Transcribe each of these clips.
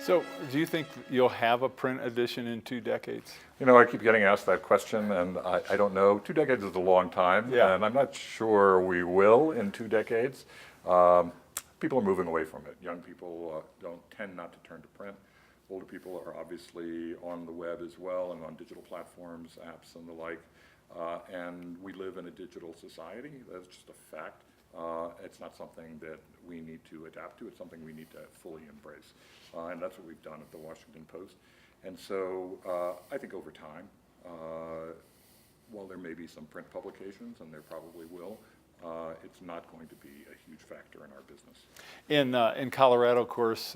So, do you think you'll have a print edition in 2 decades? You know, I keep getting asked that question, and I don't know. 2 decades is a long time, Yeah. and I'm not sure we will in 2 decades. People are moving away from it. Young people don't tend not to turn to print. Older people are obviously on the web as well and on digital platforms, apps, and the like. And we live in a digital society. That's just a fact. It's not something that we need to adapt to. It's something we need to fully embrace. And that's what we've done at the Washington Post. And so I think over time, while there may be some print publications, and there probably will, it's not going to be a huge factor in our business. In Colorado, of course,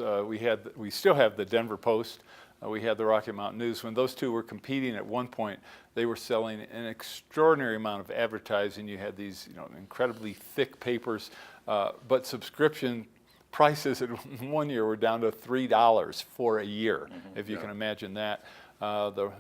we still have the Denver Post. We had the Rocky Mountain News. When those two were competing at one point, they were selling an extraordinary amount of advertising. You had these, incredibly thick papers, but subscription prices in 1 year were down to $3 for a year, if you can imagine that. The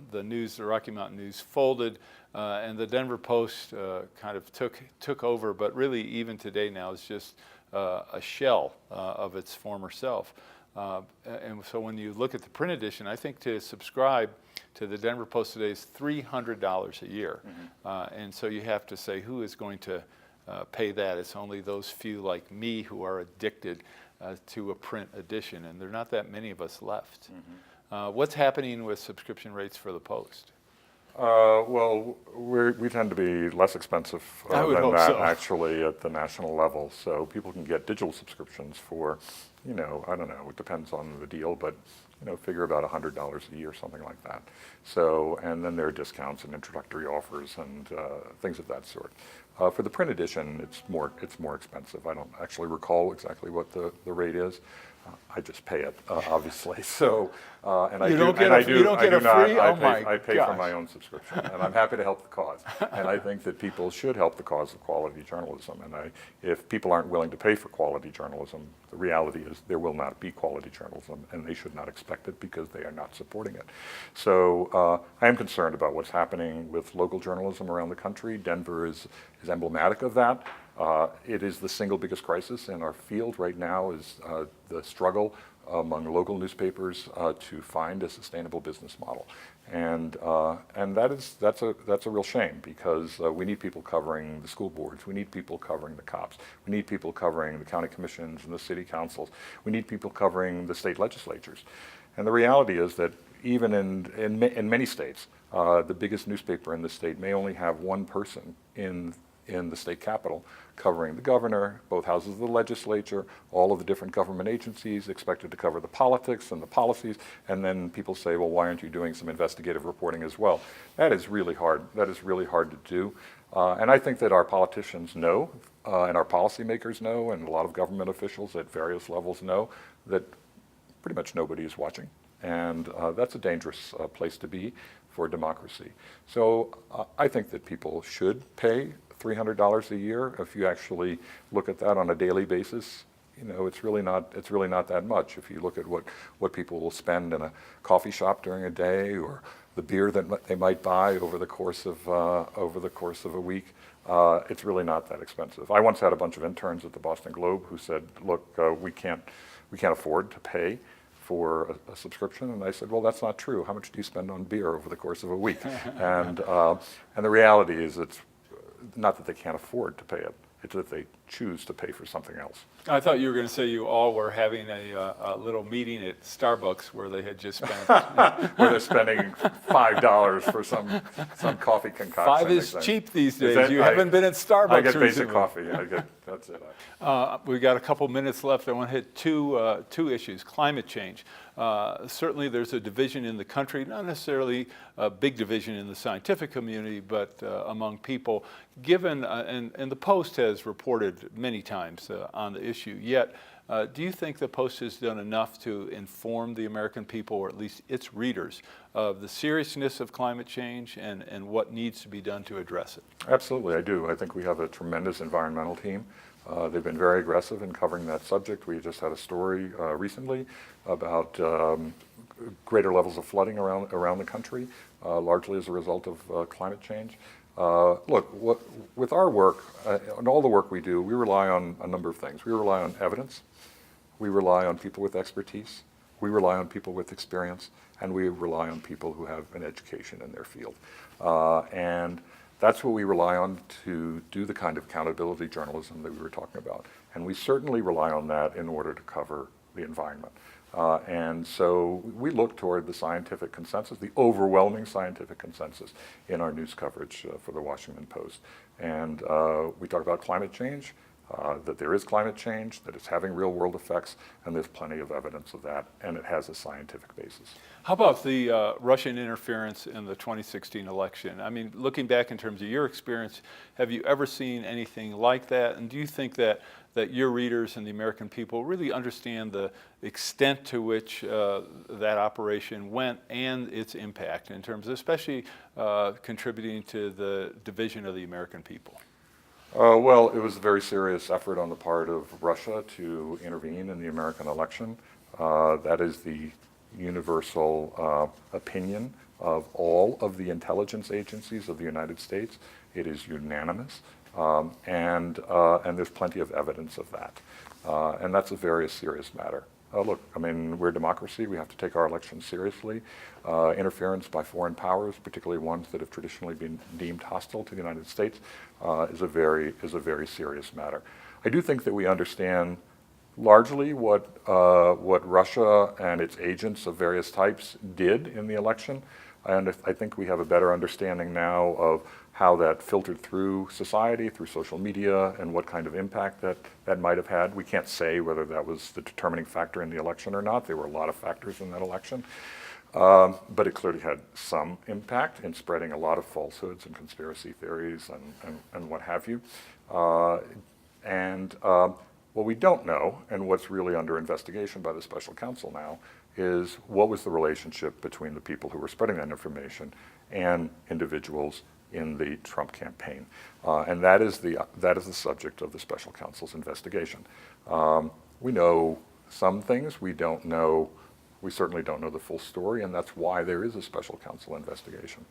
Rocky Mountain News folded, and the Denver Post kind of took over, but really even today now is just a shell of its former self. And so when you look at the print edition, I think to subscribe to the Denver Post today is $300 a year. And so you have to say, who is going to pay that? It's only those few like me who are addicted to a print edition, and there are not that many of us left. What's happening with subscription rates for the Post? Well, we tend to be less expensive than that actually at the national level. So people can get digital subscriptions for, I don't know, it depends on the deal, but figure about $100 a year, something like that. So, and then there are discounts and introductory offers and things of that sort. For the print edition, it's more expensive. I don't actually recall exactly what the rate is. I just pay it, obviously. So, and I do not. I pay for my own subscription, and I'm happy to help the cause. And I think that people should help the cause of quality journalism. And if people aren't willing to pay for quality journalism, the reality is there will not be quality journalism, and they should not expect it because they are not supporting it. So I am concerned about what's happening with local journalism around the country. Denver is emblematic of that. It is the single biggest crisis in our field right now is the struggle among local newspapers to find a sustainable business model, and that's a real shame because we need people covering the school boards, we need people covering the cops, we need people covering the county commissions and the city councils, we need people covering the state legislatures, and the reality is that even in many states, the biggest newspaper in the state may only have one person in the state capitol covering the governor, both houses of the legislature, all of the different government agencies expected to cover the politics and the policies, and then people say, well, why aren't you doing some investigative reporting as well? That is really hard. That is really hard to do. And I think that our politicians know, and our policymakers know, and a lot of government officials at various levels know that pretty much nobody is watching. And that's a dangerous place to be for democracy. So I think that people should pay $300 a year. If you actually look at that on a daily basis, it's really not that much. If you look at what people will spend in a coffee shop during a day, or the beer that they might buy over the course of a week, it's really not that expensive. I once had a bunch of interns at the Boston Globe who said, "Look, we can't afford to pay for a subscription," and I said, "Well, that's not true. How much do you spend on beer over the course of a week?" and the reality is, it's not that they can't afford to pay it, it's that they choose to pay for something else. I thought you were going to say you all were having a little meeting at Starbucks where they had just spent... where they're spending $5 for some coffee concoction. $5 is cheap these days. You haven't been at Starbucks I get recently. basic coffee. That's it. We've got a couple minutes left. I want to hit two issues. Climate change. Certainly there's a division in the country, not necessarily a big division in the scientific community, but among people, given, and the Post has reported many times on the issue, yet do you think the Post has done enough to inform the American people, or at least its readers, of the seriousness of climate change and what needs to be done to address it? Absolutely, I do. I think we have a tremendous environmental team. They've been very aggressive in covering that subject. We just had a story recently about greater levels of flooding around the country, largely as a result of climate change. Look, with our work and all the work we do, we rely on a number of things. We rely on evidence. We rely on people with expertise. We rely on people with experience, and we rely on people who have an education in their field. And that's what we rely on to do the kind of accountability journalism that we were talking about. And we certainly rely on that in order to cover the environment. And so we look toward the scientific consensus, the overwhelming scientific consensus in our news coverage for the Washington Post. And we talk about climate change, that there is climate change, that it's having real world effects, and there's plenty of evidence of that, and it has a scientific basis. How about the Russian interference in the 2016 election? I mean, looking back in terms of your experience, have you ever seen anything like that? And do you think that your readers and the American people really understand the extent to which that operation went and its impact in terms of especially contributing to the division of the American people? Well, it was a very serious effort on the part of Russia to intervene in the American election. That is the universal opinion of all of the intelligence agencies of the United States. It is unanimous, and there's plenty of evidence of that. And that's a very serious matter. Look, I mean, we're a democracy. We have to take our elections seriously. Interference by foreign powers, particularly ones that have traditionally been deemed hostile to the United States, is a very serious matter. I do think that we understand largely what Russia and its agents of various types did in the election, and I think we have a better understanding now of how that filtered through society, through social media, and what kind of impact that might have had. We can't say whether that was the determining factor in the election or not. There were a lot of factors in that election. But it clearly had some impact in spreading a lot of falsehoods and conspiracy theories and what have you. What we don't know, and what's really under investigation by the special counsel now, is what was the relationship between the people who were spreading that information and individuals in the Trump campaign. And that is the subject of the special counsel's investigation. We know some things. We certainly don't know the full story, and that's why there is a special counsel investigation.